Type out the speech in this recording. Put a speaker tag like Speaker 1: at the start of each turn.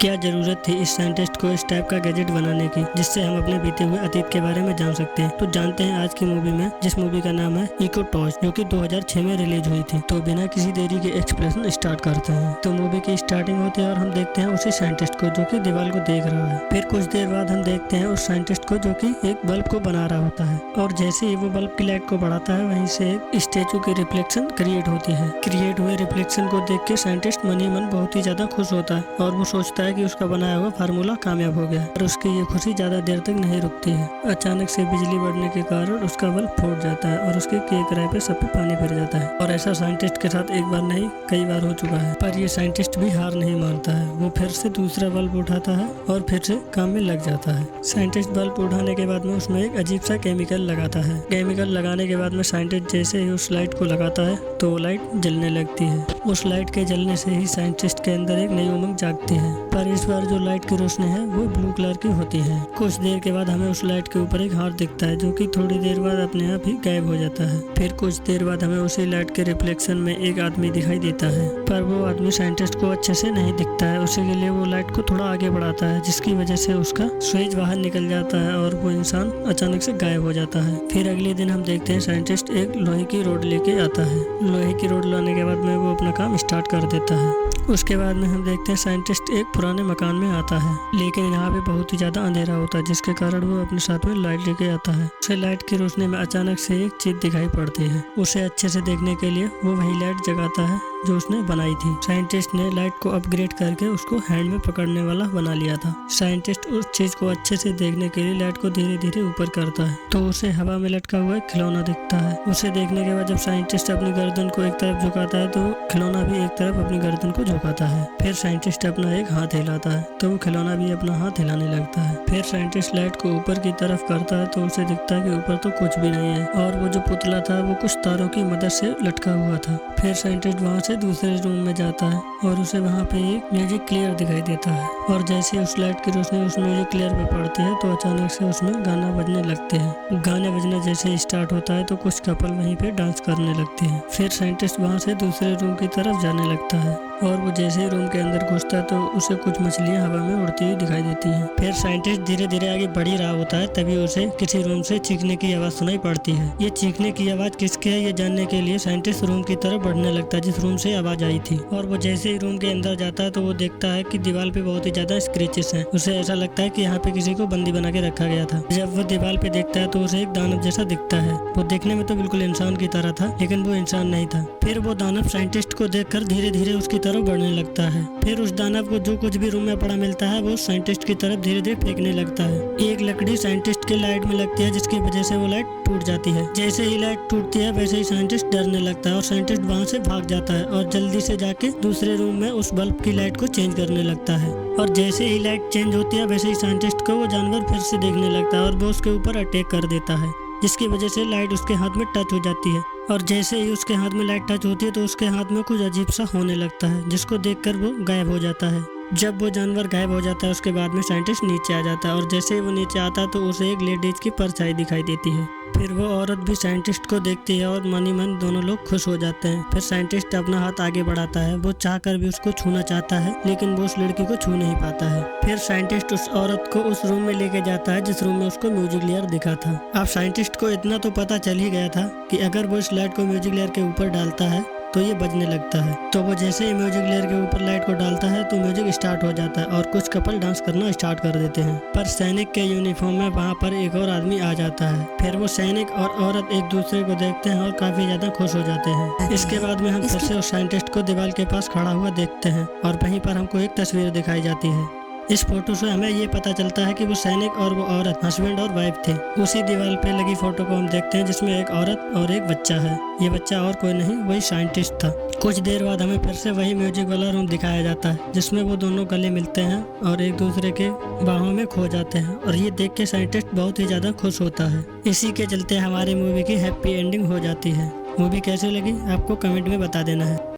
Speaker 1: क्या जरूरत थी इस साइंटिस्ट को इस टाइप का गैजेट बनाने की जिससे हम अपने बीते हुए अतीत के बारे में जान सकते हैं। तो जानते हैं आज की मूवी में, जिस मूवी का नाम है इको टॉर्च, जो कि 2006 में रिलीज हुई थी। तो बिना किसी देरी के एक्सप्लेनेशन स्टार्ट करते हैं। तो मूवी की स्टार्टिंग होती है और हम देखते हैं उसी साइंटिस्ट को जो कि दीवार को देख रहा है। फिर कुछ देर बाद हम देखते हैं उस साइंटिस्ट को जो कि एक बल्ब को बना रहा होता है, और जैसे ही वो बल्ब की लाइट को बढ़ाता है वहीं से एक स्टेचू की रिफ्लेक्शन क्रिएट होती है। क्रिएट हुए रिफ्लेक्शन को देख के साइंटिस्ट मन ही मन बहुत ही ज्यादा खुश होता है और वो सोचता है कि उसका बनाया हुआ फार्मूला कामयाब हो गया। और उसकी ये खुशी ज्यादा देर तक नहीं रुकती है। अचानक से बिजली बढ़ने के कारण उसका बल्ब फूट जाता है और उसके केक किराए पे सब पे पानी फिर जाता है। और ऐसा साइंटिस्ट के साथ एक बार नहीं कई बार हो चुका है। पर ये साइंटिस्ट भी हार नहीं मानता है। वो फिर से दूसरा बल्ब उठाता है और फिर से काम में लग जाता है। साइंटिस्ट बल्ब उठाने के बाद में उसमें एक अजीब सा केमिकल लगाता है। केमिकल लगाने के बाद में साइंटिस्ट जैसे ही उस लाइट को लगाता है तो वो लाइट जलने लगती है। उस लाइट के जलने से ही साइंटिस्ट के अंदर एक नई उमंग जागती है। पर इस बार जो लाइट की रोशनी है वो ब्लू कलर की होती है। कुछ देर के बाद हमें उस लाइट के ऊपर एक हाथ दिखता है जो कि थोड़ी देर बाद अपने आप ही गायब हो जाता है। फिर कुछ देर बाद हमें उसी लाइट के रिफ्लेक्शन में एक आदमी दिखाई देता है, पर वो आदमी साइंटिस्ट को अच्छे से नहीं दिखता है। उसी के लिए वो लाइट को थोड़ा आगे बढ़ाता है, जिसकी वजह से उसका स्विच बाहर निकल जाता है और वो इंसान अचानक से गायब हो जाता है। फिर अगले दिन हम देखते हैं साइंटिस्ट एक लोहे की रोड लेके आता है। लोहे की रोड लाने के बाद में वो अपना काम स्टार्ट कर देता है। उसके बाद में हम देखते हैं साइंटिस्ट एक पुराने मकान में आता है, लेकिन यहाँ पे बहुत ही ज्यादा अंधेरा होता है, जिसके कारण वो अपने साथ में लाइट लेके आता है। उसे लाइट की रोशनी में अचानक से एक चीज दिखाई पड़ती है। उसे अच्छे से देखने के लिए वो वही लाइट जगाता है जो उसने बनाई थी। साइंटिस्ट ने लाइट को अपग्रेड करके उसको हैंड में पकड़ने वाला बना लिया था। साइंटिस्ट उस चीज को अच्छे से देखने के लिए लाइट को धीरे धीरे ऊपर करता है तो उसे हवा में लटका हुआ एक खिलौना दिखता है। उसे देखने के बाद जब साइंटिस्ट अपनी गर्दन को एक तरफ झुकाता है तो खिलौना भी एक तरफ अपनी गर्दन को झुकाता है। फिर साइंटिस्ट अपना एक हाथ हिलाता है तो वो खिलौना भी अपना हाथ हिलाने लगता है। फिर साइंटिस्ट लाइट को ऊपर की तरफ करता है तो उसे दिखता है कि ऊपर तो कुछ भी नहीं है और वो जो पुतला था वो कुछ तारों की मदद से लटका हुआ था। फिर साइंटिस्ट वहाँ से दूसरे रूम में जाता है और उसे वहाँ पे एक म्यूजिक क्लियर दिखाई देता है। और जैसे उस लाइट की रोशनी उस म्यूजिक क्लियर पे पड़ती है तो अचानक से उसमें गाना बजने लगते हैं। गाने बजना जैसे स्टार्ट होता है तो कुछ कपल वहीं पे डांस करने लगते हैं। फिर साइंटिस्ट वहाँ से दूसरे रूम की तरफ जाने लगता है और वो जैसे ही रूम के अंदर घुसता है तो उसे कुछ मछलियाँ हवा में उड़ती हुई दिखाई देती हैं। फिर साइंटिस्ट धीरे धीरे आगे बढ़ ही रहा होता है, तभी उसे किसी रूम से चीखने की आवाज़ सुनाई पड़ती है। ये चीखने की आवाज़ किसकी है ये जानने के लिए साइंटिस्ट रूम की तरफ बढ़ने लगता है जिस रूम से आवाज़ आई थी। और वो जैसे ही रूम के अंदर जाता है तो वो देखता है कि दीवार पे बहुत ही ज्यादा स्क्रैचेस हैं। उसे ऐसा लगता है कि यहाँ पे किसी को बंदी बना के रखा गया था। जब वो दीवार पे देखता है तो उसे एक दानव जैसा दिखता है। वो देखने में तो बिल्कुल इंसान की तरह था, लेकिन वो इंसान नहीं था। फिर वो दानव साइंटिस्ट को देखकर धीरे धीरे उसकी तरफ बढ़ने लगता है। फिर उस दानव को जो कुछ भी रूम में पड़ा मिलता है वो साइंटिस्ट की तरफ धीरे धीरे फेंकने लगता है। एक लकड़ी साइंटिस्ट के लाइट में लगती है जिसकी वजह से वो लाइट टूट जाती है। जैसे ही लाइट टूटती है वैसे ही साइंटिस्ट डरने लगता है और साइंटिस्ट वहाँ से भाग जाता है और जल्दी से जाके दूसरे रूम में उस बल्ब की लाइट को चेंज करने लगता है। और जैसे ही लाइट चेंज होती है वैसे ही साइंटिस्ट को वो जानवर फिर से देखने लगता है और वो उसके ऊपर अटैक कर देता है, जिसकी वजह से लाइट उसके हाथ में टच हो जाती है। और जैसे ही उसके हाथ में लाइट टच होती है तो उसके हाथ में कुछ अजीब सा होने लगता है, जिसको देखकर वो गायब हो जाता है। जब वो जानवर गायब हो जाता है उसके बाद में साइंटिस्ट नीचे आ जाता है और जैसे ही वो नीचे आता है तो उसे एक लेडीज की परछाई दिखाई देती है। फिर वो औरत भी साइंटिस्ट को देखती है और मन ही मन दोनों लोग खुश हो जाते हैं। फिर साइंटिस्ट अपना हाथ आगे बढ़ाता है। वो चाहकर भी उसको छूना चाहता है लेकिन वो उस लड़की को छू नहीं पाता है। फिर साइंटिस्ट उस औरत को उस रूम में लेके जाता है जिस रूम में उसको म्यूजिक लेयर दिखा था। अब साइंटिस्ट को इतना तो पता चल ही गया था कि अगर वो इस लाइट को म्यूजिक लेयर के ऊपर डालता है तो ये बजने लगता है। तो वो जैसे ही म्यूजिक लेयर के ऊपर लाइट को डालता है तो म्यूजिक स्टार्ट हो जाता है और कुछ कपल डांस करना स्टार्ट कर देते हैं। पर सैनिक के यूनिफॉर्म में वहाँ पर एक और आदमी आ जाता है। फिर वो सैनिक और औरत एक दूसरे को देखते हैं और काफी ज्यादा खुश हो जाते हैं। इसके बाद में हम फिर से उस साइंटिस्ट को दीवार के पास खड़ा हुआ देखते हैं और वहीं पर हमको एक तस्वीर दिखाई जाती है। इस फोटो से हमें ये पता चलता है कि वो सैनिक और वो औरत हस्बैंड और वाइफ थे। उसी दीवार पे लगी फोटो को हम देखते हैं जिसमें एक औरत और एक बच्चा है। ये बच्चा और कोई नहीं वही साइंटिस्ट था। कुछ देर बाद हमें फिर से वही म्यूजिक वाला रूम दिखाया जाता है जिसमें वो दोनों गले मिलते हैं और एक दूसरे के बाहों में खो जाते हैं और ये देख के साइंटिस्ट बहुत ही ज्यादा खुश होता है। इसी के चलते हमारी मूवी की हैप्पी एंडिंग हो जाती है। मूवी कैसी लगी आपको कमेंट में बता देना है।